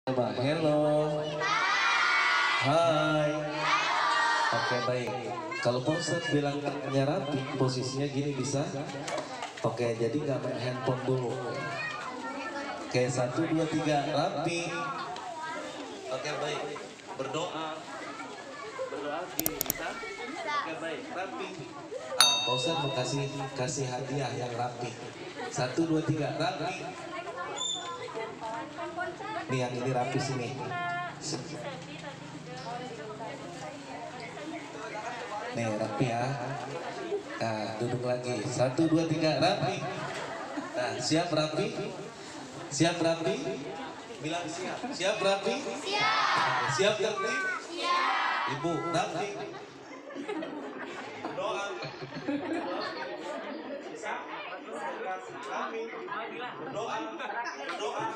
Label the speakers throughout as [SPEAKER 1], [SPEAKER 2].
[SPEAKER 1] Coba, hello, hai. Oke baik. Kalau Pak Ustadz bilang rapi, posisinya gini bisa? Oke, jadi nggak main handphone dulu. Oke, 1, 2, 3, rapi. Oke baik. Berdoa, berdoa gini bisa? Oke baik, rapi. Pak Ustadz mau kasih hadiah yang rapi. 1, 2, 3, rapi. Nih yang ini rapi sini. Nih rapi ya. Nah duduk lagi. 1, 2, 3, rapi. Nah siap rapi? Siap rapi? Bilang siap. Siap rapi? Siap. Siap rapi? Siap. Ibu rapi. Doa. Bisa? Rapi. Berdoa. Berdoa.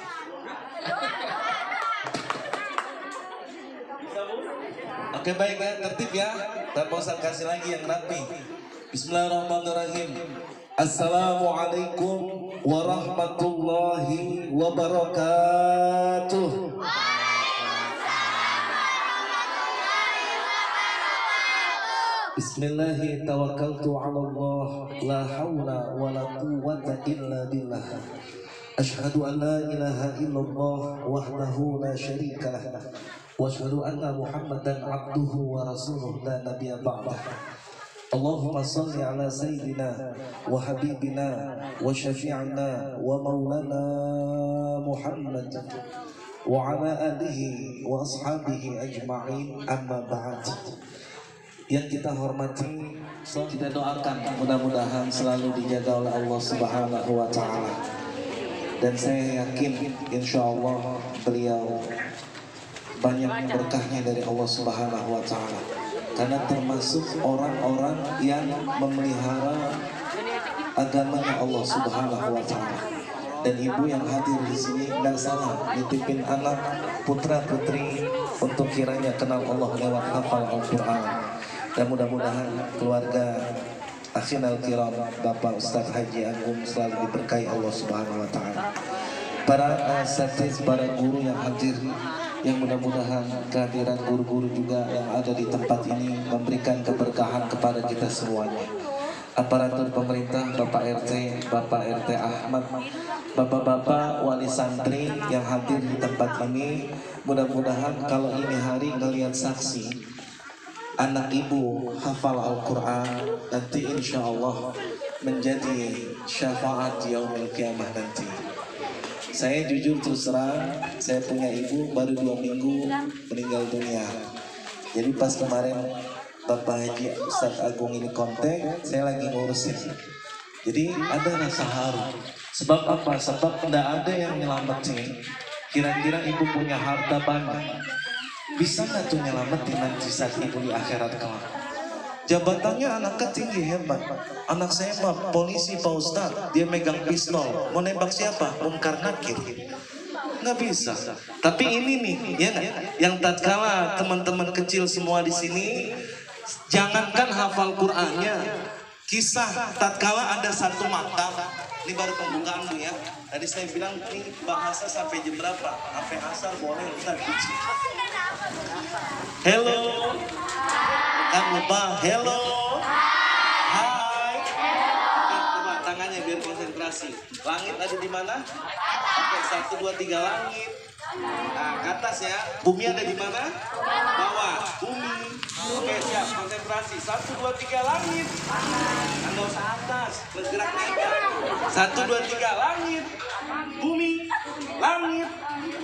[SPEAKER 1] Oke baik ya, tertib ya. Bapak Ustadz kasih lagi yang rapi. Bismillahirrahmanirrahim. Assalamualaikum warahmatullahi wabarakatuh. Bismillahirrahmanirrahim. Tawakkaltu 'ala Allah, la haula wala quwwata illa billah. Asyhadu an la ilaha illallah wahdahu la syarikalah. واشهد ان محمدا عبده ورسوله لا نبي بعده. اللهم صل على سيدنا وحبيبنا وشفيعنا ومولانا محمد وعلى اله واصحابه اجمعين اما بعد. Yang kita hormati, kita doakan mudah-mudahan selalu dijaga oleh Allah Subhanahu wa taala. Dan saya yakin insya Allah beliau banyak berkahnya dari Allah Subhanahu wa taala, karena termasuk orang-orang yang memelihara agamanya Allah Subhanahu wa taala. Dan ibu yang hadir di sini nggak salah nitipin anak putra putri untuk kiranya kenal Allah lewat hafal Al-Quran. Dan mudah-mudahan keluarga akhinal kiram Bapak Ustadz Haji Agung selalu diberkahi Allah Subhanahu wa taala. Para asatiz, para guru yang hadir, yang mudah-mudahan kehadiran guru-guru juga yang ada di tempat ini memberikan keberkahan kepada kita semuanya. Aparatur pemerintah, Bapak RT, Bapak RT Ahmad, Bapak-bapak wali santri yang hadir di tempat ini, mudah-mudahan kalau ini hari kalian saksi anak ibu hafal Al-Quran, nanti insya Allah menjadi syafaat yaumil kiamah nanti. Saya jujur terus terang, saya punya ibu baru 2 minggu meninggal dunia. Jadi pas kemarin Bapak Haji Ustadz Agung ini kontak, saya lagi ngurusin. Jadi ada rasa haru. Sebab apa? Sebab tidak ada yang nyelamatin. Kira-kira ibu punya harta banyak, bisa nggak tuh nyelamatin nanti saat ibu di akhirat kelak? Jabatannya anaknya tinggi hebat. Anak saya mah polisi Pak Ustadz, dia megang pistol, mau nembak siapa? Munkar nakir. Nggak bisa. Tapi ini nih, ya nggak? Yang tatkala teman-teman kecil semua di sini, jangankan hafal Qur'annya, kisah tatkala ada satu maktab. Ini baru pembukaan dulu ya. Tadi saya bilang ini bahasa sampai jam berapa? Sampai asar boleh Ustaz. Hello. Kan lupa, hello, hai, coba tangannya biar konsentrasi. Langit ada di mana? Oke, 1, 2, 3 langit. Nah, ke atas ya. Bumi ada di mana? Bawah, bumi. Oke, siap, konsentrasi. 1, 2, 3 langit. Anda usah atas, bergerak naik. 1, 2, 3 langit, bumi, langit,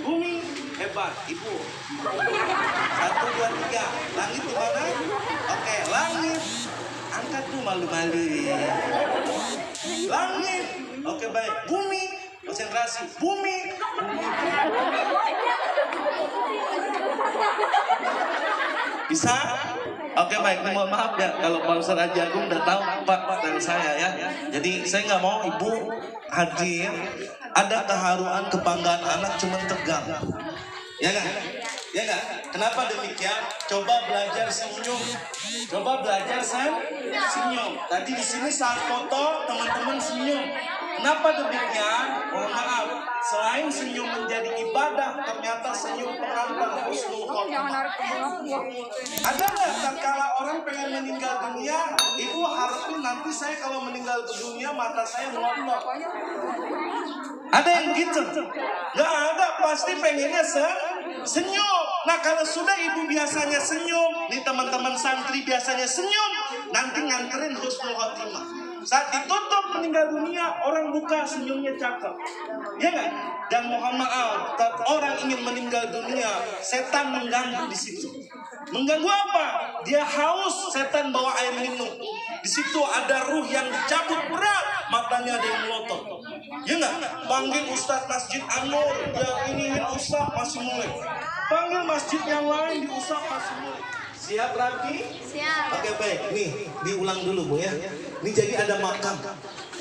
[SPEAKER 1] bumi. Hebat, ibu. 1, 2, 3 langit di mana? Oke, langit. Angkat tuh malu-malu. Langit. Oke, baik. Bumi. Konsentrasi. Bumi. Bisa? Oke, baik. Mohon maaf ya kalau Pak Ustadz Haji Agung udah tahu Pak dari saya ya. Jadi saya nggak mau ibu hadir ada keharuan kebanggaan anak cuman tegang. Ya kan? Ya nggak? Kenapa demikian? Coba belajar senyum. Coba belajar senyum. Tadi di sini saat foto teman-teman senyum. Kenapa demikian? Mohon maaf. Selain senyum menjadi ibadah, ternyata senyum pengantar husnul khotimah. Ada nggak tatkala orang pengen meninggal dunia, ibu harapin nanti saya kalau meninggal dunia mata saya melotot? Ada yang gitu? Nggak ada, pasti pengennya senyum. Nah kalau sudah ibu biasanya senyum, nih teman-teman santri biasanya senyum, nanti nganterin husnul khotimah. Saat ditutup meninggal dunia, orang buka senyumnya cakep, ya nggak? Dan mohon maaf, saat orang ingin meninggal dunia, setan mengganggu di situ. Mengganggu apa? Dia haus, setan bawa air minum. Di situ ada ruh yang dicabut berat, matanya ada yang melotot. Ya nggak? Panggil Ustadz Masjid Anur, ya ini Ustadz masih mulai. Panggil masjid yang lain, di Ustadz masih mulai. Siap rapi? Siap. Oke baik, nih diulang dulu Bu ya. Ini jadi ada makam.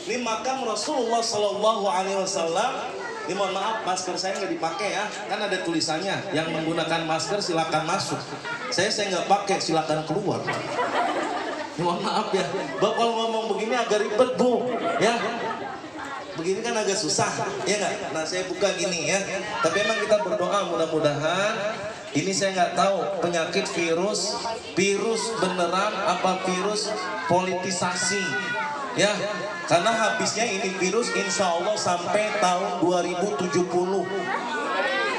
[SPEAKER 1] Ini makam Rasulullah Sallallahu Alaihi Wasallam. Ini mohon maaf masker saya nggak dipakai ya, kan ada tulisannya yang menggunakan masker silakan masuk. Saya nggak pakai, silakan keluar. Ini mohon maaf ya, Bapak ngomong begini agak ribet Bu, ya. Begini kan agak susah, ya nggak? Nah saya buka gini ya. Tapi emang kita berdoa mudah-mudahan. Ini saya nggak tahu penyakit virus beneran apa virus politisasi, ya. Karena habisnya ini virus insya Allah sampai tahun 2070.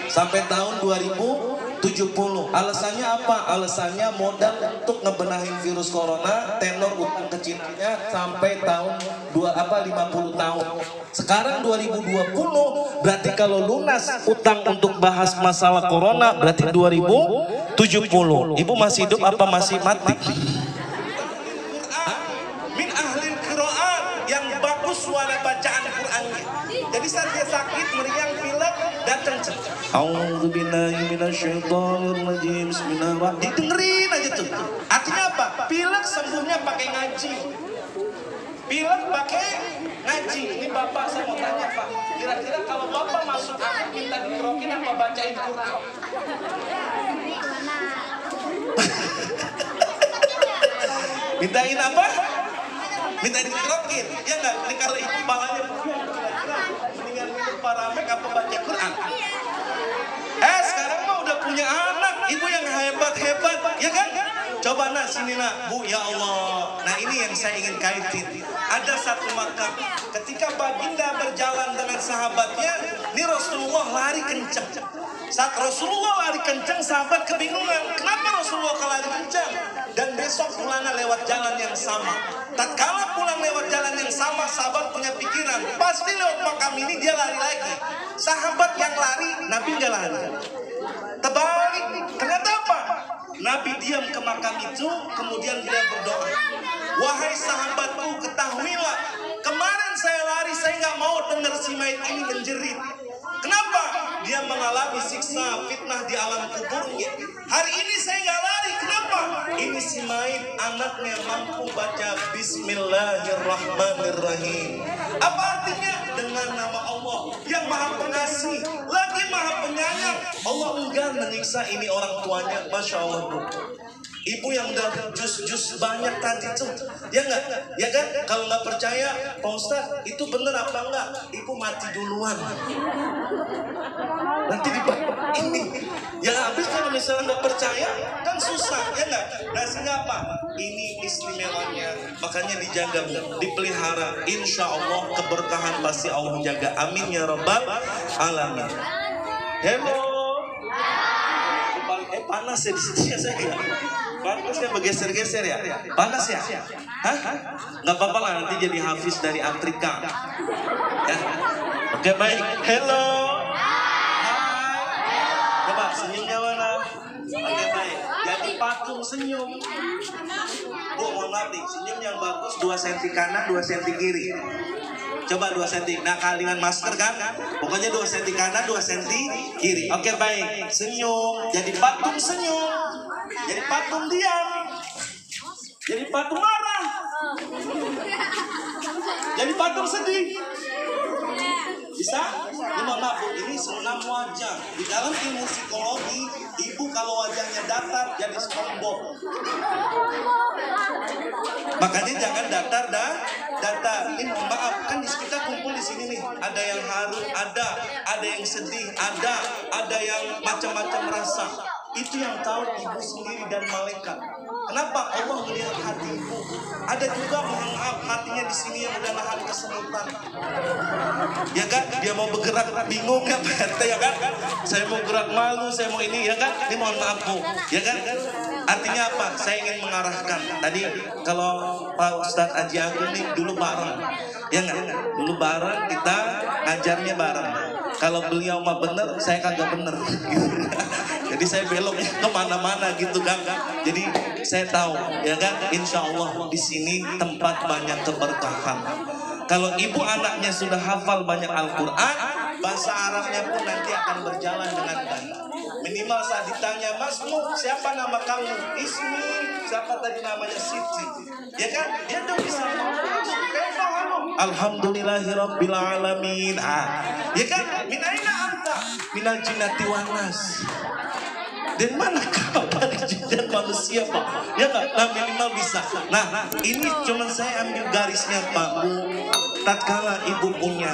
[SPEAKER 1] Sampai tahun 2070. Alasannya apa? Alasannya modal untuk ngebenahin virus corona, tenor utang kecilnya sampai tahun 50 tahun. Sekarang 2020, berarti kalau lunas utang untuk bahas masalah corona berarti 2070. Ibu masih hidup apa masih mati? Min ahlil qiraat yang bagus suara bacaan Qur'annya. Jadi saat dia sakit, meriang, pilek, datang. A'udzubillahi minasyaitonirrajim. Bismillahirrahmanirrahim. Didengerin aja tuh. Artinya apa? Pilek sembuhnya pakai ngaji. Pilek pakai ngaji. Ini Bapak saya mau tanya Pak. Kira-kira kalau Bapak masuk angin minta dikerokin apa bacain Quran? Mintain apa? Minta dikerokin. Ya nggak? Ini kalau ibu balanya mendingan minum paramek apa baca Quran? Sekarang mah udah punya anak, ibu yang hebat-hebat, ya kan? Coba nak sini nak, Bu, ya Allah. Nah ini yang saya ingin kaitin. Ada satu makam, ketika baginda berjalan dengan sahabatnya, ini Rasulullah lari kencang. Saat Rasulullah lari kencang, sahabat kebingungan. Kenapa Rasulullah lari kencang? Dan besok pulangnya lewat jalan yang sama. Tatkala pulang lewat jalan yang sama, sahabat punya pikiran, pasti lewat makam ini dia lari lagi. Sahabat yang lari, Nabi nggak lari. Terbalik, ternyata apa? Nabi diam ke makam itu, kemudian dia berdoa. Wahai sahabatku, ketahuilah, kemarin saya lari, saya nggak mau dengar si mayit ini menjerit. Kenapa? Dia mengalami siksa fitnah di alam kuburnya. Hari ini saya nggak lari. Kenapa? Ini si mayit anaknya mampu baca Bismillahirrahmanirrahim. Apa artinya? Dengan nama Allah yang maha pengasih, lagi maha penyayang. Allah enggan menyiksa ini orang tuanya. Masya Allah Bu. Ibu yang udah jus banyak tadi tuh, ya nggak? Ya kan? Kalau nggak percaya, Pak Ustadz, itu bener apa enggak? Ibu mati duluan. Nanti di ini, ya habis kalau misalnya nggak percaya, kan susah, ya nggak? Nah sehingga apa? Ini istimewanya, makanya dijaga, dipelihara. Insya Allah keberkahan pasti Allah jaga. Amin ya Rabbal Alamin. Hello. Panas ya di sini ya saya. Panas ya bergeser-geser ya. Panas ya? Hah? Nggak apa-apa lah, nanti jadi hafiz dari Afrika. Ya. Oke baik. Hello. Hai. Coba senyumnya mana? Oke baik. Jadi patung senyum. Bu mohon maaf nih, senyum yang bagus 2 cm kanan, 2 cm kiri. Coba 2 cm. Nah kalau dengan masker kan, pokoknya 2 cm kanan, 2 cm kiri. Oke baik. Senyum. Jadi patung senyum. Jadi patung diam. Jadi patung marah. Jadi patung sedih. Bisa? Ini mohon maaf, ini senam wajah. Di dalam ilmu psikologi, ibu kalau wajahnya datar jadi sombong. Makanya jangan datar. Ini mohon maaf, kan kita kumpul di sini nih. Ada yang haru, ada yang sedih, ada yang macam-macam rasa. Itu yang tahu ibu sendiri dan malaikat. Kenapa Allah melihat hati ibu? Ada juga mohon maaf hatinya di sini yang udah nahan kesemutan. Ya kan? Dia mau bergerak bingung ya Pak ya kan? Saya mau gerak malu, saya mau ini ya kan? Ini mohon maaf Bu, ya kan? Artinya apa? Saya ingin mengarahkan. Tadi kalau Pak Ustadz Haji Agung nih dulu bareng, ya nggak? Dulu bareng kita ngajarnya bareng. Kalau beliau mah bener, saya kagak bener. Jadi saya beloknya kemana-mana gitu kan. Jadi saya tahu, ya kan? Insya Allah di sini tempat banyak keberkahan. Kalau ibu anaknya sudah hafal banyak Al-Quran, bahasa Arabnya pun nanti akan berjalan dengan baik. Minimal saat ditanya, Masmu, siapa nama kamu? Ismi, siapa tadi namanya Siti? Ya kan? Dia tuh bisa Alhamdulillahirabbil alamin. Ya kan? Min aina anta? Minal jinnati wan nas. Dan mana kau dari jin dan manusia Pak? Ya nggak? Nah minimal bisa. Nah ini cuma saya ambil garisnya Pak Bu. Tatkala ibu punya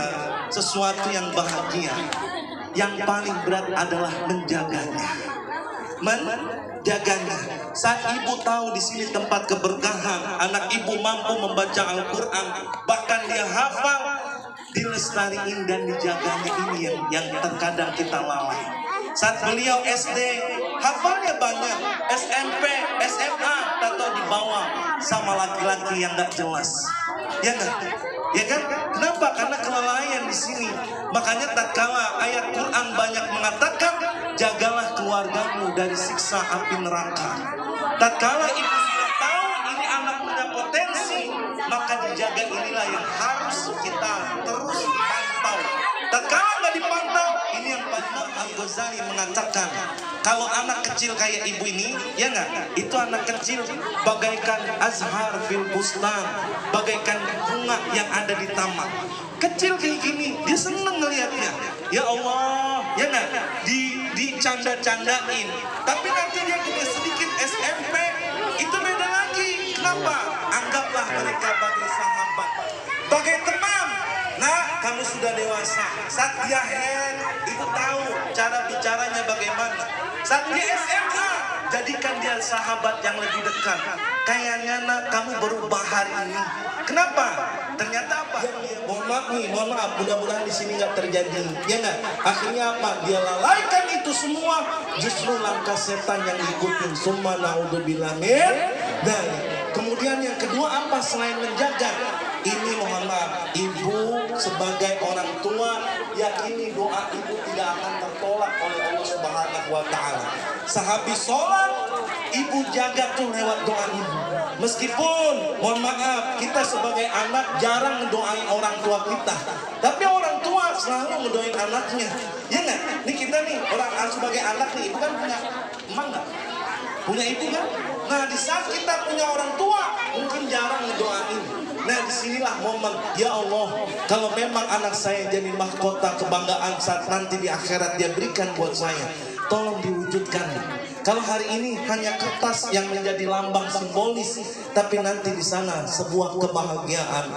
[SPEAKER 1] sesuatu yang bahagia, yang paling berat adalah menjaganya. Menjaganya. Saat ibu tahu di sini tempat keberkahan, anak ibu mampu membaca Al-Quran, bahkan dia hafal, dilestariin dan dijaganya, ini yang terkadang kita lalai. Saat beliau SD, hafalnya banyak. SMP, SMA, atau dibawa sama laki-laki yang gak jelas. Ya kan? Ya kan? Kenapa? Karena kelalaian di sini. Makanya tatkala ayat Quran banyak mengatakan, jagalah keluargamu dari siksa api neraka. Tatkala ibu sudah tahu ini anak punya potensi, maka dijaga inilah yang harus kita terus pantau. Tatkala nggak dipantau, ini yang Imam Al-Ghazali mengatakan, kalau anak kecil kayak ibu ini, ya nggak? Itu anak kecil bagaikan azhar fil bustan, bagaikan bunga yang ada di taman. Kecil kayak gini, dia seneng ngelihatnya. Ya Allah, ya nggak? Dicanda-candain. Tapi nanti dia gede sedikit SMP, itu beda lagi. Kenapa? Anggaplah mereka bagai sahabat, bagai teman. Nah, kamu sudah dewasa. Saat dia head, itu tahu cara bicaranya bagaimana. Saat dia SMA, jadikan dia sahabat yang lebih dekat. Kayaknya nak kamu berubah hari ini. Kenapa? Ternyata apa? Mohon maaf, mudah-mudahan di sini nggak terjadi. Ya nggak? Akhirnya apa? Dia lalaikan itu semua. Justru langkah setan yang ikutin. Summa naudzubillah min. Dan kemudian yang kedua apa selain menjaga? Ini mohon maaf, ibu sebagai orang tua yakini doa ibu tidak akan tertolak oleh Allah Subhanahu wa Ta'ala. Sehabis sholat, ibu jaga tuh lewat doa ibu. Meskipun mohon maaf, kita sebagai anak jarang mendoain orang tua kita, tapi orang tua selalu mendoain anaknya. Ya nggak? Nih kita nih orang sebagai anak nih, ibu kan punya emang nggak? Punya ibu kan? Nah di saat kita punya orang tua, mungkin jarang mendoain. Nah disinilah momen, ya Allah, kalau memang anak saya jadi mahkota kebanggaan saat nanti di akhirat dia berikan buat saya, tolong diwujudkan. Kalau hari ini hanya kertas yang menjadi lambang simbolis, tapi nanti di sana sebuah kebahagiaan.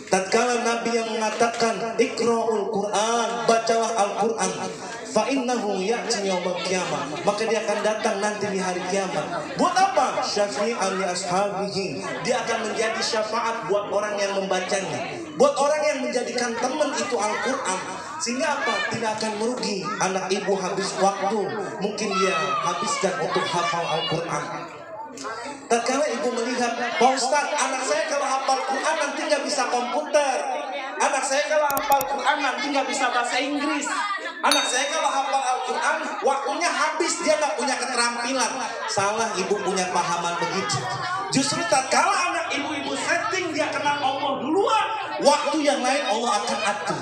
[SPEAKER 1] Tatkala Nabi yang mengatakan Iqra'ul Quran, bacalah Al-Quran, fa innahu ya'ti yaumil qiyamah, maka dia akan datang nanti di hari kiamat. Buat apa? Syafi'an li ashabihi, dia akan menjadi syafaat buat orang yang membacanya, buat orang yang menjadikan teman itu Al-Quran. Sehingga apa? Tidak akan merugi. Anak ibu habis waktu, mungkin dia habiskan untuk hafal Al-Quran. Tatkala ibu melihat, Pak Ustadz, anak saya kalau hafal Quran nanti nggak bisa komputer. Anak saya kalau hafal Quran nanti nggak bisa bahasa Inggris. Anak saya kalau hafal Al-Quran waktunya habis, dia nggak punya keterampilan. Salah, ibu punya pahaman begitu. Justru tatkala anak ibu-ibu setting dia kenal Allah duluan, waktu yang lain Allah akan atur.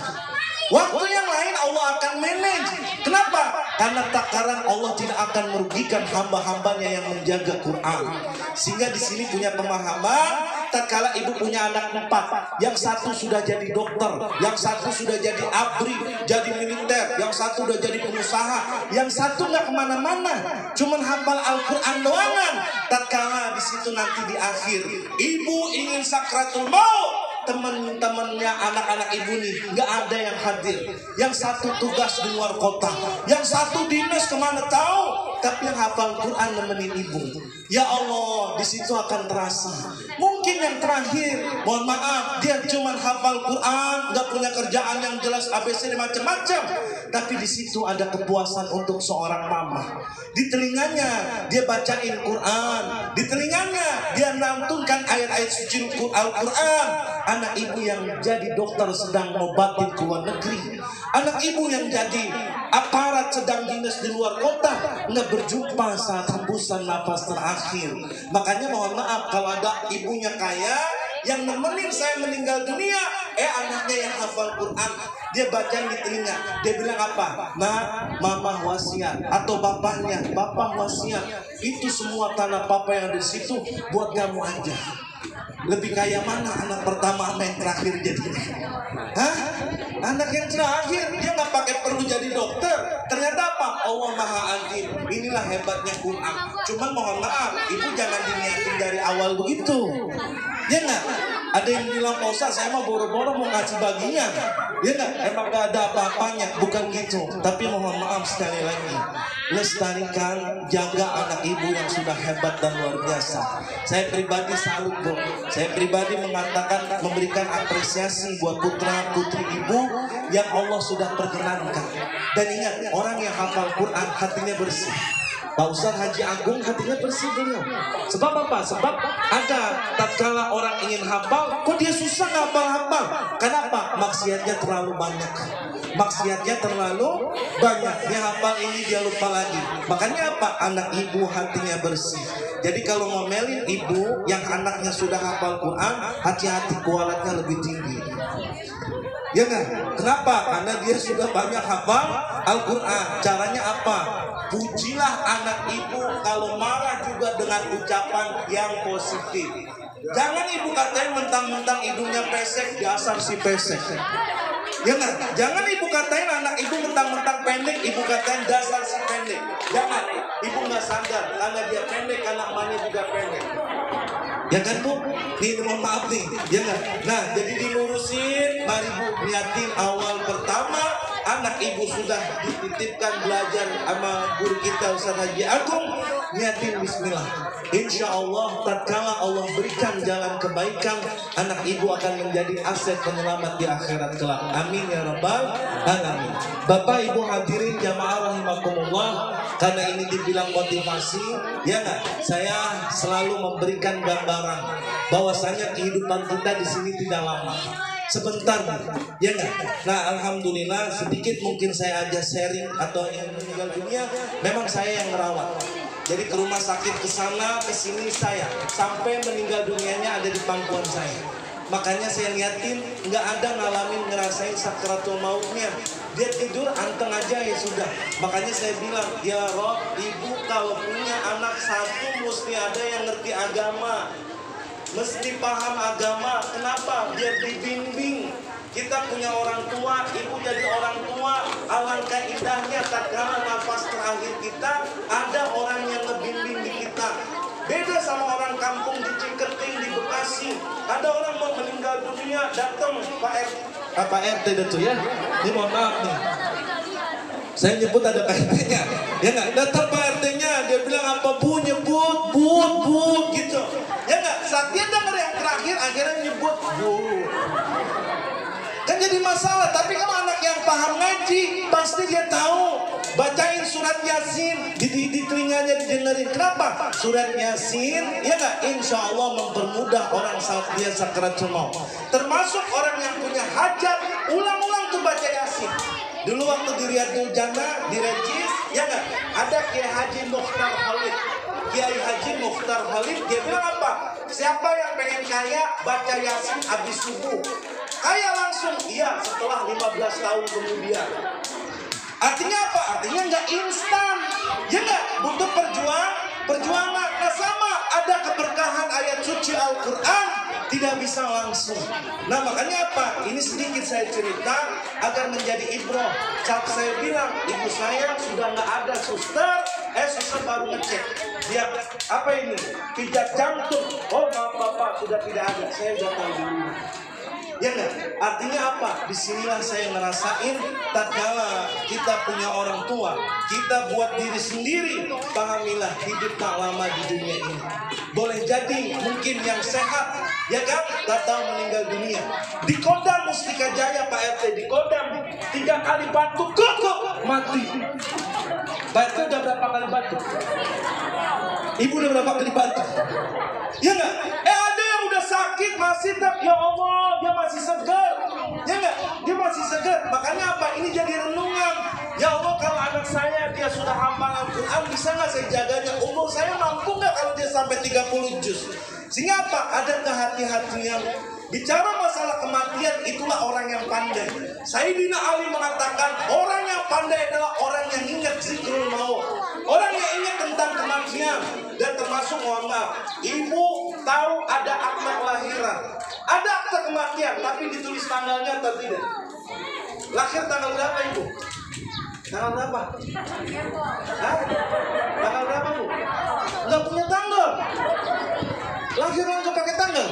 [SPEAKER 1] Waktu yang lain Allah akan manage. Kenapa? Karena takaran Allah tidak akan merugikan hamba-hambanya yang menjaga Quran. Sehingga di sini punya pemahaman, tatkala ibu punya anak 4, yang satu sudah jadi dokter, yang satu sudah jadi abri, jadi militer, yang satu sudah jadi pengusaha, yang satu nggak kemana-mana, cuman hafal Al-Quran doangan. Tatkala di situ nanti di akhir, ibu ingin sakratul maut, teman-temannya anak-anak ibu nih nggak ada yang hadir. Yang satu tugas di luar kota, yang satu dinas kemana tahu, tapi yang hafal Quran nemenin ibu. Ya Allah, di situ akan terasa. Mungkin yang terakhir, mohon maaf, dia cuma hafal Quran, nggak punya kerjaan yang jelas ABC macam-macam, tapi di situ ada kepuasan untuk seorang mama. Di telinganya dia bacain Quran, di telinganya dia lantunkan ayat-ayat suci Al-Quran. Anak ibu yang jadi dokter sedang ngobatin ke luar negeri, anak ibu yang jadi aparat sedang dinas di luar kota, nggak berjumpa saat hembusan nafas terakhir. Makanya mohon maaf kalau ada ibunya kaya yang nemenin saya meninggal dunia, anaknya yang hafal Quran, dia baca di telinga, dia bilang apa? Nah, mama wasiat, atau bapaknya, bapak wasiat, itu semua tanah papa yang di situ buat kamu aja. Lebih kaya mana anak pertama sama yang terakhir jadinya? Hah? Anak yang terakhir dia nggak pakai perlu jadi dokter. Ternyata apa? Allah Maha Adil. Inilah hebatnya Quran. Cuman mohon maaf, ibu jangan diniatin dari awal begitu. Ya nggak? Ada yang bilang, Pak Ustaz, saya mah boro-boro mau ngasih bagian. Ya nggak? Emang nggak ada apa-apanya. Bukan gitu. Tapi mohon maaf sekali lagi, lestarikan, jaga anak ibu yang sudah hebat dan luar biasa. Saya pribadi salut, Bu. Saya pribadi mengatakan, memberikan apresiasi buat putra putri ibu yang Allah sudah perkenankan. Dan ingat, orang yang hafal Quran hatinya bersih. Pak Ustaz Haji Agung hatinya bersih beliau. Sebab apa? Sebab ada tatkala orang ingin hafal, kok dia susah hafal-hafal. Kenapa? Maksiatnya terlalu banyak. Maksiatnya terlalu banyak. Dia hafal ini dia lupa lagi. Makanya apa? Anak ibu hatinya bersih. Jadi kalau ngomelin ibu yang anaknya sudah hafal Quran, hati-hati kualatnya lebih tinggi. Ya kan? Kenapa? Karena dia sudah banyak hafal Al-Quran. Caranya apa? Pujilah anak ibu kalau marah juga dengan ucapan yang positif. Jangan ibu katain mentang-mentang hidungnya pesek, dasar si pesek. Ya kan? Jangan ibu katain anak ibu mentang-mentang pendek, ibu katain dasar si pendek. Jangan. Ibu nggak sadar karena dia pendek, anak emaknya juga pendek. Ya kan Bu? Nih mohon maaf nih, ya kan? Nah jadi dilurusin, mari Bu niatin awal pertama, anak ibu sudah dititipkan belajar sama guru kita Ustaz Haji Agung, niatin bismillah. Insya Allah tatkala Allah berikan jalan kebaikan, anak ibu akan menjadi aset penyelamat di akhirat kelak. Amin ya rabbal alamin. Bapak ibu hadirin jamaah rahimakumullah, karena ini dibilang motivasi, ya nggak? Saya selalu memberikan gambaran bahwasanya kehidupan kita di sini tidak lama, sebentar, ya nggak? Nah alhamdulillah sedikit mungkin saya aja sharing, atau yang meninggal dunia memang saya yang merawat. Jadi ke rumah sakit, ke sana ke sini saya, sampai meninggal dunianya ada di pangkuan saya. Makanya saya liatin nggak ada ngalamin ngerasain sakratul mautnya. Dia tidur anteng aja ya sudah. Makanya saya bilang, ya Rob, ibu kalau punya anak satu mesti ada yang ngerti agama, mesti paham agama. Kenapa? Biar dibimbing. Kita punya orang tua, ibu jadi orang tua, alangkah indahnya tatkala nafas terakhir kita ada orang yang ngebimbing di kita. Beda sama orang kampung di Ciketing, di Bekasi. Ada orang mau meninggal dunia, datang Pak RT itu ya. Ini mohon maaf nih, saya nyebut ada Pak RT-nya, ya nggak? Datang Pak RT-nya, dia bilang apa? Bu, nyebut, bu, gitu. Ya nggak? Saat dia dengar yang terakhir, akhirnya nyebut bu. Kan jadi masalah. Tapi kalau anak yang paham ngaji, pasti dia tahu. Bacain surat Yasin, di telinganya didengerin. Kenapa? Surat Yasin, ya nggak? Insya Allah mempermudah orang saat dia sakaratul maut. Termasuk orang yang punya hajat, ulang-ulang tuh baca Yasin. Dulu waktu di Riyadul Jannah, di Regis, ya nggak? Ada Kiai Haji Mukhtar Khalid. Kiai Haji Mukhtar Khalid, dia bilang apa? Siapa yang pengen kaya, baca Yasin habis subuh. Kaya langsung, iya, setelah 15 tahun kemudian. Artinya apa? Artinya nggak instan, ya nggak? Butuh perjuangan. Nah sama, ada keberkahan menahan ayat suci Al-Quran tidak bisa langsung. Nah makanya apa? Ini sedikit saya cerita agar menjadi ibrah. Saat saya bilang ibu saya sudah nggak ada suster, suster baru ngecek. Dia apa ini? Pijat jantung. Oh maaf bapak sudah tidak ada. Saya sudah tahu dulu. Ya enggak? Artinya apa? Disinilah saya ngerasain tatkala kita punya orang tua, kita buat diri sendiri. Pahamilah hidup tak lama di dunia ini. Boleh jadi mungkin yang sehat, ya kan? Tak tahu meninggal dunia. Di Kodam Mustika Jaya Pak RT, di Kodam 3 kali batuk kok mati. Pak RT udah berapa kali batuk? Ibu udah berapa kali batuk? Ya enggak? Ada yang udah sakit masih tak, ya Allah, dia masih segar. Ya enggak? Dia masih segar. Makanya apa? Ini jadi renungan. Ya Allah, kalau anak saya dia sudah hafal Al-Quran, bisa nggak saya jaganya? Umur saya mampu nggak kalau dia sampai 30 juz? Sehingga apa? Ada kehati-hatian. Bicara masalah kematian, itulah orang yang pandai. Sayyidina Ali mengatakan, orang yang pandai adalah orang yang ingat zikrul maut. Orang yang ingat tentang kematian. Dan termasuk, mohon maaf, ibu tahu ada akta kelahiran, ada akta kematian, tapi ditulis tanggalnya atau tidak? Lahir tanggal berapa ibu? Tanggal berapa? Hah? Tanggal berapa bu? Nggak punya tanggal. Lahir nggak pakai tanggal.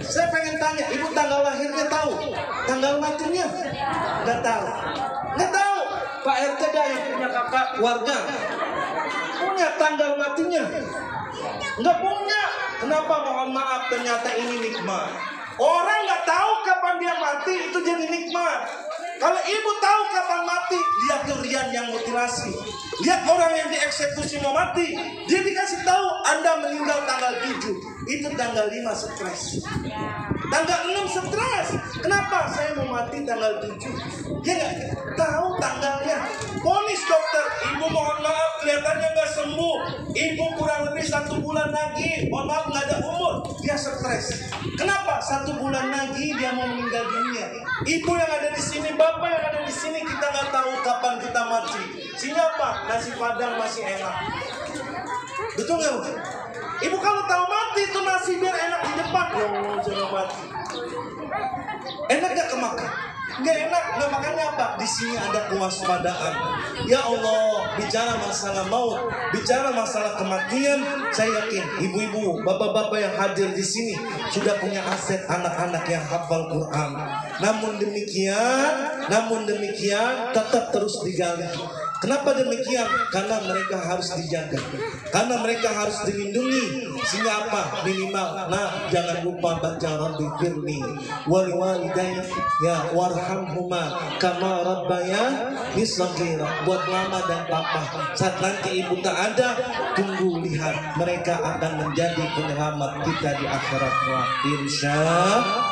[SPEAKER 1] Saya pengen tanya, ibu tanggal lahirnya tahu? Tanggal matinya? Nggak tahu. Nggak tahu. Pak RT dah yang punya kakak keluarga punya tanggal matinya? Nggak punya. Kenapa? Mohon maaf, ternyata ini nikmat. Orang nggak tahu kapan dia mati, itu jadi nikmat. Kalau ibu tahu kapan mati, lihat durian yang mutilasi, lihat orang yang dieksekusi mau mati, dia dikasih tahu Anda meninggal tanggal 7, itu tanggal 5 stres, tanggal 6 stres. Kenapa? Saya mau mati tanggal 7. Dia nggak tahu tanggalnya. Ponis dokter, ibu mohon maaf kelihatannya nggak sembuh, ibu kurang lebih 1 bulan lagi, mohon maaf nggak ada umur. Dia stres. Kenapa? 1 bulan lagi dia mau meninggal dunia. Ibu yang ada di sini, bapak yang ada di sini, kita nggak tahu kapan kita mati. Sehingga apa? Nasi padang masih enak. Betul nggak bu? Ibu kalau tahu mati itu nasi biar enak di depan. Oh jangan mati. Enak gak kemakan? Nggak enak. Nggak makannya apa? Di sini ada kewaspadaan. Ya Allah, bicara masalah maut, bicara masalah kematian, saya yakin ibu-ibu, bapak-bapak yang hadir di sini sudah punya aset anak-anak yang hafal Quran. Namun demikian tetap terus digali. Kenapa demikian? Karena mereka harus dijaga, karena mereka harus dilindungi. Sehingga apa? Minimal, nah jangan lupa baca Rabbi firni wal walidayya ya warhamhuma kama rabbayani shaghira. Buat mama dan papa, saat nanti ibu tak ada, tunggu lihat, mereka akan menjadi penyelamat kita di akhirat kelak, insya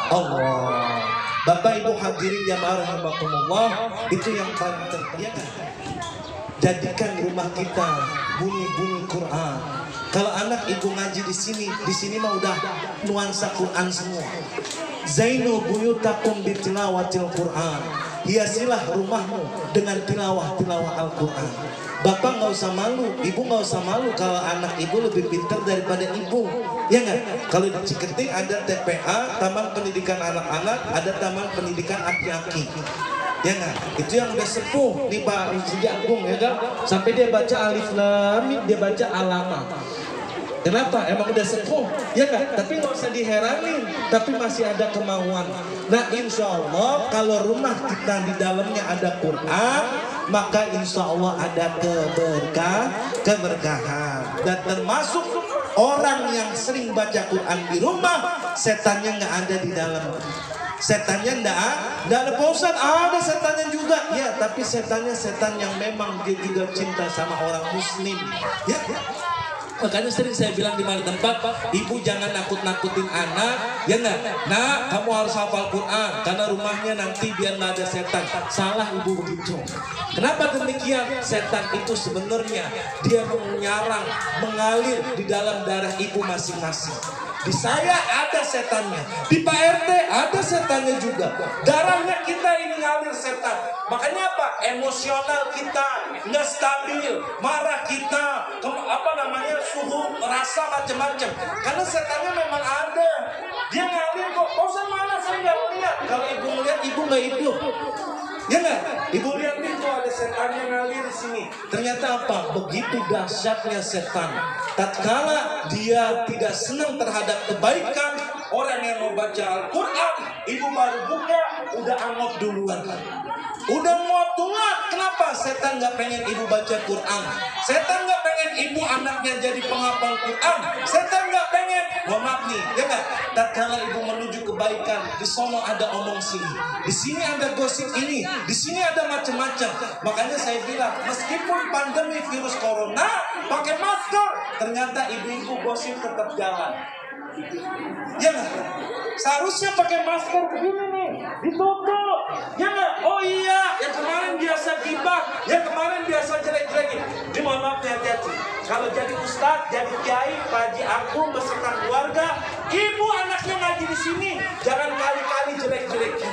[SPEAKER 1] Allah. Bapak ibu hadirin jamaah rahimakumullah, itu yang paling terpenting. Jadikan rumah kita bunyi-bunyi Quran. Kalau anak ibu ngaji di sini mah udah nuansa Quran semua. Zainu buyutakum bitilawatil Quran. Hiasilah rumahmu dengan tilawah Al-Quran. Bapak nggak usah malu, ibu nggak usah malu kalau anak ibu lebih pintar daripada ibu. Ya nggak? Kalau di Ciketing ada TPA, Taman Pendidikan Anak-anak, ada Taman Pendidikan Aki-Aki. Ya nggak? Itu yang udah sepuh nih Pak Sidi Agung, ya kan? Sampai dia baca alif lam mim, dia baca alama. Kenapa? Emang udah sepuh, ya nggak? Tapi nggak usah diheranin, tapi masih ada kemauan. Nah insya Allah kalau rumah kita di dalamnya ada Quran, maka insya Allah ada keberkahan. Dan termasuk orang yang sering baca Quran di rumah, setannya nggak ada di dalam. Setannya enggak ada. Pak Ustadz, ada setannya juga. Ya, tapi setannya setan yang memang dia juga cinta sama orang muslim. Ya. Makanya sering saya bilang di mana tempat, ibu jangan nakut-nakutin anak, ya enggak? Nah, kamu harus hafal Quran karena rumahnya nanti biar nggak ada setan. Salah ibu begitu. Kenapa demikian? Setan itu sebenarnya dia menyarang, mengalir di dalam darah ibu masing-masing. Di saya ada setannya, di Pak RT ada setannya juga. Darahnya kita ini ngalir setan. Makanya apa? Emosional kita nggak stabil, marah kita, suhu rasa macam-macam. Karena setannya memang ada. Dia ngalir kok. Bosan mana saya nggak lihat. Kalau ibu melihat, ibu nggak hidup. Ya nggak? Ibu lihat itu ada setan yang ngalir di sini. Ternyata apa? Begitu dahsyatnya setan. Tatkala dia tidak senang terhadap kebaikan, orang yang mau baca Al-Quran, ibu baru buka, udah angop duluan. Udah muat duluan. Kenapa? Setan nggak pengen ibu baca Quran. Setan nggak pengen ibu anaknya jadi penghafal Quran. Setan nggak pengen. Mohon maaf nih, ya nggak? Tatkala ibu menuju kebaikan, di sono ada omong sini, di sini ada gosip ini, di sini ada macam-macam. Makanya saya bilang, meskipun pandemi virus corona, pakai masker, ternyata ibu-ibu gosip tetap jalan. Ya nggak? Seharusnya pakai masker begini nih, ditutup. Ya nggak? Oh iya, yang kemarin biasa gibah, yang kemarin biasa jelek-jelekin. Ini mohon maaf hati-hati. Kalau jadi ustadz, jadi kiai, Pak Haji Agung beserta keluarga, ibu anaknya ngaji di sini, jangan kali-kali jelek-jelekin.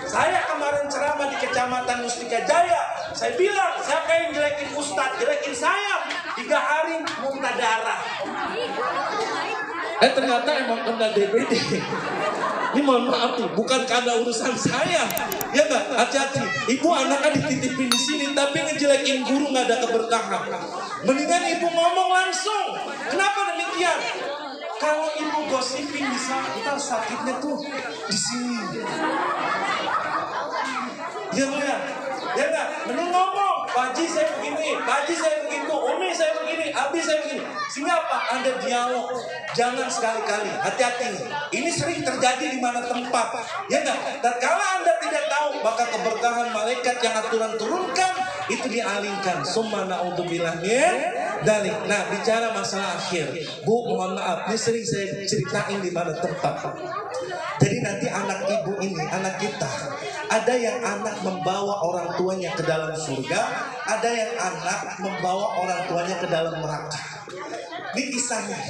[SPEAKER 1] Saya kemarin ceramah di Kecamatan Mustika Jaya, saya bilang, siapa yang jelekin ustadz, jelekin saya, 3 hari muntah darah. Ternyata emang kena DBD. Ini mohon maaf nih, bukan karena urusan saya. Ya nggak? Hati-hati. Ibu anaknya dititipin di sini, tapi ngejelekin guru nggak ada keberkahan. Mendingan ibu ngomong langsung. Kenapa demikian? Kalau ibu gosipin bisa, kita sakitnya tuh di sini. Ya nggak? Ya nggak? Mending ngomong. Pak Haji saya begini, Pak Haji saya begitu, Umi saya begini, Abi saya begini. Sehingga apa? Ada dialog. Jangan sekali-kali, hati-hati nih. Ini sering terjadi di mana tempat. Ya enggak? Tatkala Anda tidak tahu, maka keberkahan malaikat yang aturan turunkan itu dialihkan. Summa na'udzubillah dari. Nah, bicara masalah akhir. Bu, mohon maaf, ini sering saya ceritain di mana tempat. Jadi nanti anak ibu ini, anak kita, ada yang anak membawa orang tuanya ke dalam surga, ada yang anak membawa orang tuanya ke dalam neraka. Ini kisahnya.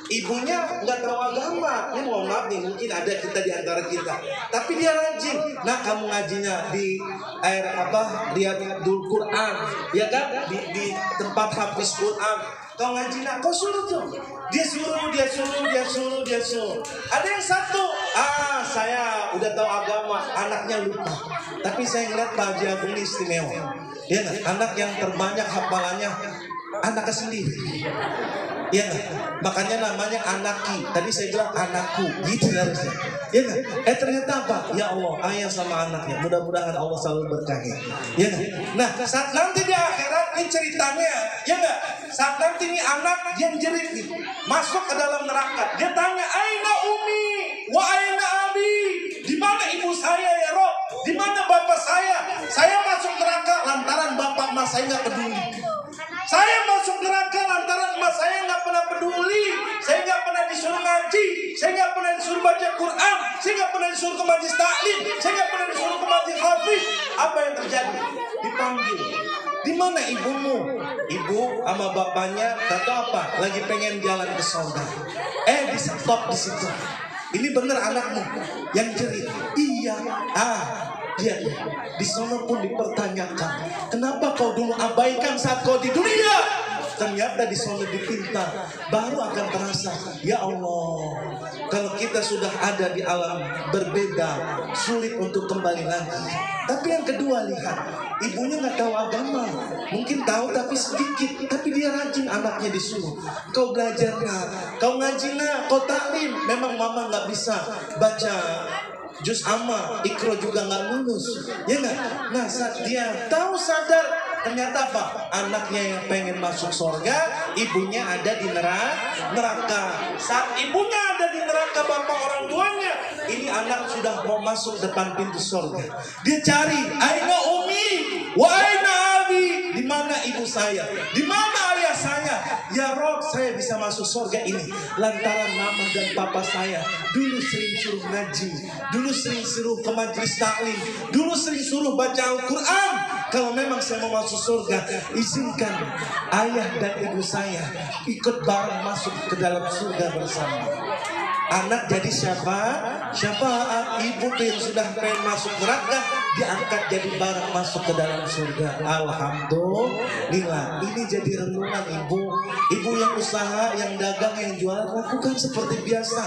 [SPEAKER 1] Ibunya nggak tahu agama. Ini mohon maaf nih, mungkin ada kita di antara kita. Tapi dia rajin. Nah, kamu ngajinya di air apa? Riyadul Quran, ya kan? Di tempat hafiz Quran. Kau ngaji nak, kau suruh tuh. Dia suruh. Ada yang satu, saya udah tahu agama, anaknya lupa. Tapi saya ngeliat Pak Haji Agung ini istimewa. Ya kan? Anak yang terbanyak hafalannya anaknya sendiri. Ya kan? Makanya namanya anaki. Tadi saya bilang anakku, gitu harusnya. Ya kan? Ternyata apa? Ya Allah, ayah sama anaknya. Mudah-mudahan Allah selalu berkahi. Ya kan? Nah, saat nanti di akhirat ini ceritanya, ya enggak? Saat nanti ini anak yang jerit nih, masuk ke dalam neraka. Dia tanya, "Aina umi? Wa aina abi?" Di mana ibu saya ya Rob? Di mana bapak saya? Saya masuk neraka lantaran bapak mas saya nggak peduli. Saya masuk neraka lantaran emas saya nggak pernah peduli. Saya nggak pernah disuruh ngaji. Saya nggak pernah disuruh baca Quran. Saya nggak pernah disuruh ke majlis taklim. Saya nggak pernah disuruh ke majlis hafiz. Apa yang terjadi? Dipanggil. Di mana ibumu? Ibu sama bapaknya tahu apa? Lagi pengen jalan ke surga. Di stop di situ. Ini benar anakmu yang jerit. Iya. Dia di sana pun dipertanyakan, kenapa kau dulu abaikan saat kau di dunia? Ternyata di sana dipinta, baru akan terasa. Ya Allah, kalau kita sudah ada di alam berbeda, sulit untuk kembali lagi. Tapi yang kedua, lihat, ibunya nggak tahu agama, mungkin tahu tapi sedikit, tapi dia rajin anaknya disuruh. Kau belajar nak, kau ngaji nak, kau taklim. Memang mama nggak bisa baca juz amma, ikro juga nggak lulus, ya nggak? Nah, saat dia tahu sadar, ternyata apa? Anaknya yang pengen masuk surga, ibunya ada di neraka. Saat ibunya ada di neraka, bapak orang tuanya, ini anak sudah mau masuk depan pintu surga. Dia cari, aina umi, wa aina abi, di mana ibu saya, di mana ayah saya? Ya Rob, saya bisa masuk surga ini lantaran mama dan papa saya dulu sering suruh ngaji, dulu sering suruh ke majelis taklim, dulu sering suruh baca Al-Quran. Kalau memang saya mau masuk surga, izinkan ayah dan ibu saya ikut bareng masuk ke dalam surga bersama. Anak jadi syafaat. Ibu tuh yang sudah pengen masuk neraka diangkat jadi barang masuk ke dalam surga. Alhamdulillah. Ini jadi renungan ibu. Ibu yang usaha, yang dagang, yang jualan, bukan seperti biasa,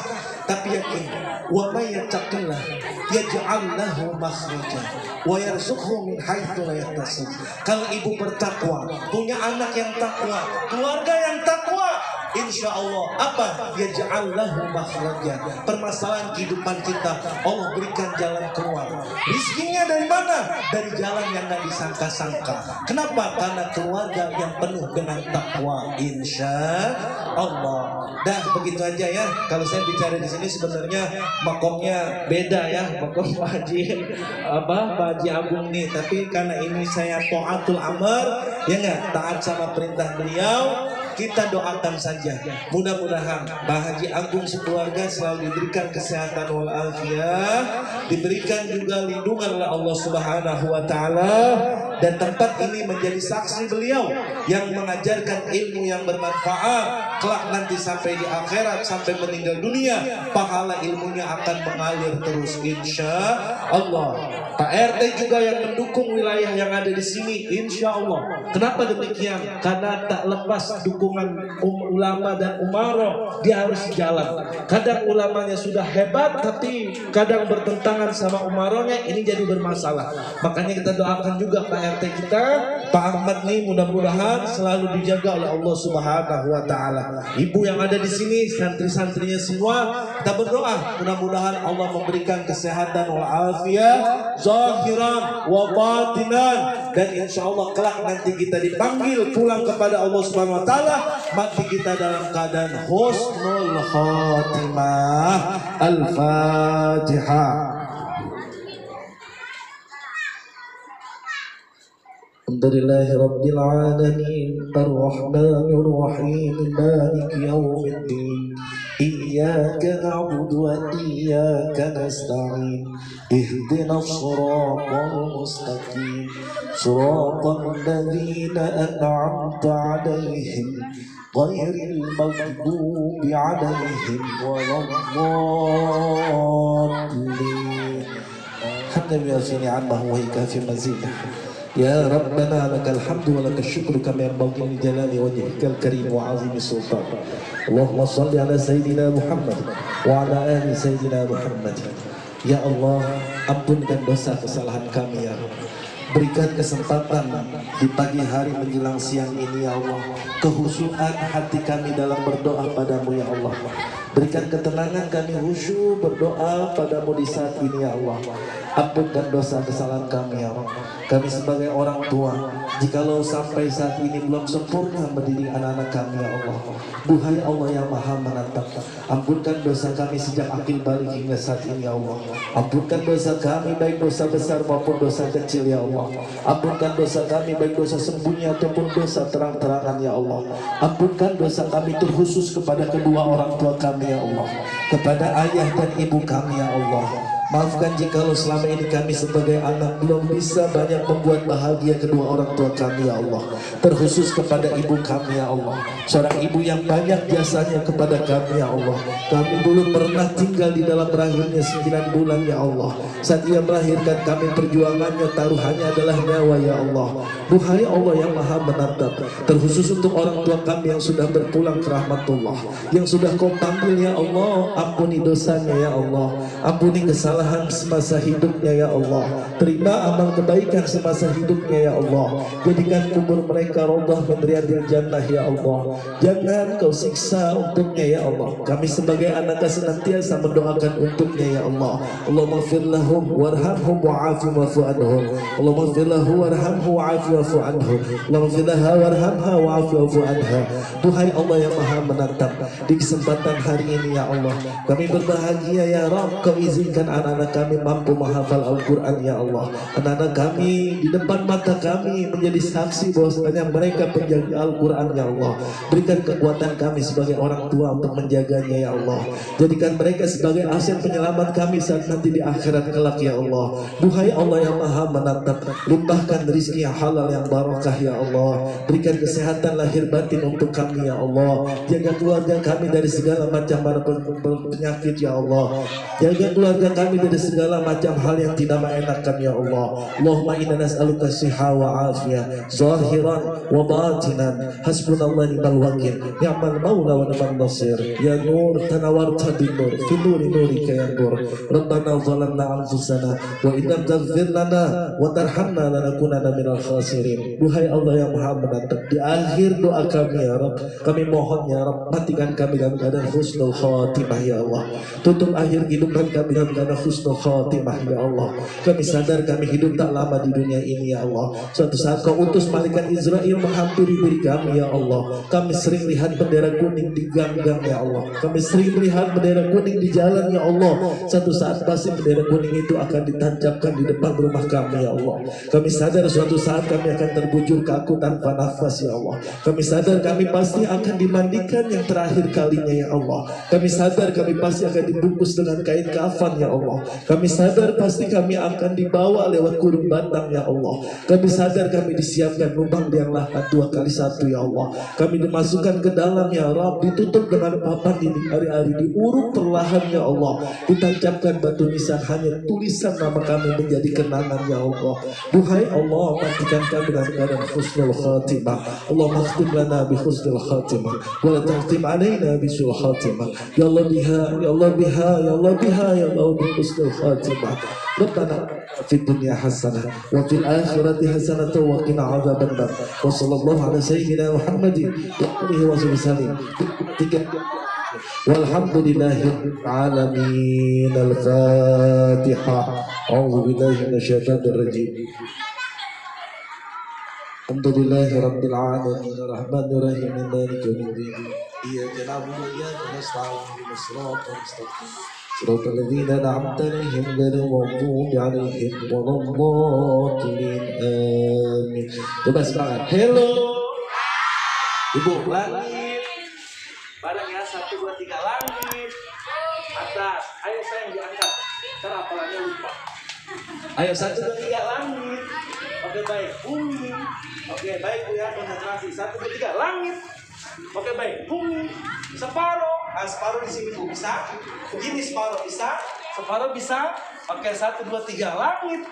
[SPEAKER 1] tapi yakin wa may yattaqillah yaj'al lahu makhraja wa yarzuqhu min haitsu la yahtasib. Kalau ibu bertakwa, punya anak yang takwa, keluarga yang takwa, insya Allah apa? Yaj'al lahu makhraja. Permasalahan kehidupan kita Allah berikan jalan keluar. Rizkinya dari mana? Dari jalan yang gak disangka-sangka. Kenapa? Karena keluarga yang penuh dengan takwa, insya Allah. Dah begitu aja ya. Kalau saya bicara di sini sebenarnya makomnya beda ya, makom Pak Haji Agung nih. Tapi karena ini saya taatul amr, ya nggak, taat sama perintah beliau. Kita doakan saja, mudah-mudahan Pak Haji Agung sekeluarga selalu diberikan kesehatan walafiat, diberikan juga lindungan oleh Allah Subhanahu wa taala, dan tempat ini menjadi saksi beliau yang mengajarkan ilmu yang bermanfaat. Kelak nanti sampai di akhirat, sampai meninggal dunia, pahala ilmunya akan mengalir terus insya Allah. Pak RT juga yang mendukung wilayah yang ada di sini, insya Allah. Kenapa demikian? Karena tak lepas dukungan ulama dan umaro, dia harus jalan. Kadang ulamanya sudah hebat, tapi kadang bertentangan sama umaronya, ini jadi bermasalah. Makanya kita doakan juga Pak RT kita, Pak Ahmad nih, mudah-mudahan selalu dijaga oleh Allah Subhanahu wa taala. Ibu yang ada di sini, santri-santrinya semua, kita berdoa mudah-mudahan Allah memberikan kesehatan walafiat zahiran wa batinan, dan insya Allah kelak nanti kita dipanggil pulang kepada Allah Subhanahu wa taala, mati kita dalam keadaan husnul khatimah. Al-Fatihah. Alhamdulillahi Rabbil Alamin, Ar-Rahmanir Rahim, Maliki Yawmiddin, Iyyaka na'budu wa iyyaka nasta'in, Ihdinas siratal mustaqim, Siratal ladzina an'amta 'alaihim, ghairil maghdubi 'alaihim waladdallin. Hamdan wa sini'an wa huwa kafi mazidah. Ya Rabbana lakal hamdu wa lakal syukru kama yanbaghi li jalali wajhikal karim wa azimi sultan. Allahumma salli ala sayyidina Muhammad wa ala ali sayyidina Muhammad. Ya Allah, ampunkan dosa kesalahan kami ya Allah. Berikan kesempatan di pagi hari menjelang siang ini ya Allah, kehusuan hati kami dalam berdoa padamu ya Allah. Berikan ketenangan kami khusyuk berdoa padamu di saat ini ya Allah. Ampunkan dosa kesalahan kami ya Allah. Kami sebagai orang tua, jikalau sampai saat ini belum sempurna mendidik anak-anak kami ya Allah, duhai Allah yang maha menatap, ampunkan dosa kami sejak akil balik hingga saat ini ya Allah. Ampunkan dosa kami baik dosa besar maupun dosa kecil ya Allah. Ampunkan dosa kami baik dosa sembunyi ataupun dosa terang-terangan ya Allah. Ampunkan dosa kami terkhusus kepada kedua orang tua kami ya Allah, kepada ayah dan ibu kami ya Allah. Maafkan jikalau selama ini kami sebagai anak belum bisa banyak membuat bahagia kedua orang tua kami ya Allah. Terkhusus kepada ibu kami ya Allah, seorang ibu yang banyak jasanya kepada kami ya Allah. Kami belum pernah tinggal di dalam rahimnya 9 bulan ya Allah. Saat ia melahirkan kami, perjuangannya taruhannya adalah nyawa ya Allah. Duhai Allah yang maha menatap, terkhusus untuk orang tua kami yang sudah berpulang ke rahmatullah, yang sudah kau panggil ya Allah, ampuni dosanya ya Allah, ampuni kesalahan semasa hidupnya ya Allah. Terima amal kebaikan semasa hidupnya ya Allah. Jadikan kubur mereka raudhah min riyadil jannah ya Allah. Jangan kau siksa untuknya ya Allah. Kami sebagai anak senantiasa mendoakan untuknya ya Allah. Allahumma ighfir lahum warhamhum wa'afi wa'fu anhum. Allahumma ighfir lahu warhamhu wa'afi wa'fu anhum. Allahumma ighfir laha warhamha wa'afi wa'fu anha. Duhai Allah yang maha menatap, di kesempatan hari ini ya Allah, kami berbahagia ya Rabb, kau izinkan anak anak-anak kami mampu menghafal Al-Quran ya Allah. Anak-anak kami di depan mata kami menjadi saksi bahwasanya mereka penjaga Al-Quran ya Allah. Berikan kekuatan kami sebagai orang tua untuk menjaganya ya Allah. Jadikan mereka sebagai aset penyelamat kami saat nanti di akhirat kelak ya Allah. Duhai Allah yang maha menatap, limpahkan rezeki yang halal yang barakah ya Allah. Berikan kesehatan lahir batin untuk kami ya Allah. Jaga keluarga kami dari segala macam penyakit ya Allah. Jaga keluarga kami dari segala macam hal yang tidak mengenakan ya Allah. Allahumma inna nas'aluka siha wa afiyah zahiran wa batinan. Hasbunallah ni'mal wakil, ni'mal maula wa ni'mal nasir. Ya nur tanawarta bin nur fi nuri nurika ya nur. Rabbana zalamna anfusana wa idam taghfir lana wa tarhamna lanakunanna minal khasirin. Duhai Allah yang maha menatap, di akhir doa kami ya Rabb, kami mohon ya Rabb, matikan kami dalam keadaan husnul khatimah ya Allah. Tutup akhir kehidupan kami dalam keadaan husnul khatimah ya Allah. Kami sadar kami hidup tak lama di dunia ini ya Allah. Suatu saat kau utus malaikat Israel menghampiri diri kami ya Allah. Kami sering lihat bendera kuning di gang-gang ya Allah. Kami sering melihat bendera kuning di jalan ya Allah. Suatu saat pasti bendera kuning itu akan ditancapkan di depan rumah kami ya Allah. Kami sadar suatu saat kami akan terbujur kaku tanpa nafas ya Allah. Kami sadar kami pasti akan dimandikan yang terakhir kalinya ya Allah. Kami sadar kami pasti akan dibungkus dengan kain kafan ya Allah. Kami sadar pasti kami akan dibawa lewat kurung batang ya Allah. Kami sadar kami disiapkan lubang yang lahat 2x1 ya Allah. Kami dimasukkan ke dalam ya Rabb, ditutup dengan papan di hari-hari, diuruk perlahan ya Allah. Ditancapkan batu nisan, hanya tulisan nama kami menjadi kenangan ya Allah. Duhai Allah, matikan kami dalam keadaan husnul khatimah. Allah makhtim lana bi husnul khatimah wa la takhtim alaina bi sul khatimah. Ya Allah biha, ya Allah biha, ya Allah biha, ya Allah bi husnul khatimah. Rabbana fid dunya hasanah wa fil akhirati hasanah wa qina adzabannar. Wa sallallahu ala sayyidina Muhammadin wa alihi wa sallam. Walhamdulillahil alamin. Al-Fatihah. A'udzu billahi minasyaitonir rajim. Alhamdulillahi rabbil alamin arrahmanir rahim maliki yaumiddin. Iyyaka na'budu wa iyyaka nasta'in ihdinas siratal mustaqim siratal ladzina an'amta 'alaihim ghairil maghdubi 'alaihim waladdallin. Amin. Coba semangat. Hello. Ibu langit. Barang ya 1 2 3 langit. Atas. Ayo sayang diangkat. Ntar hafalannya lupa. Ayo 1 2 3 langit. Oke baik, bumi. Oke baik Bu ya, konsentrasi. 1 2 3 langit. Oke baik, bumi. Separuh. Nah, separuh di sini Bu bisa. Begini separuh bisa. Separuh bisa. Oke 1 2 3 langit.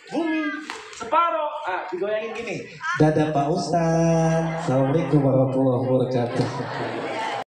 [SPEAKER 1] Bumi. Separuh. Ah, digoyangin gini. Dadah Pak Ustaz. Assalamualaikum warahmatullahi wabarakatuh.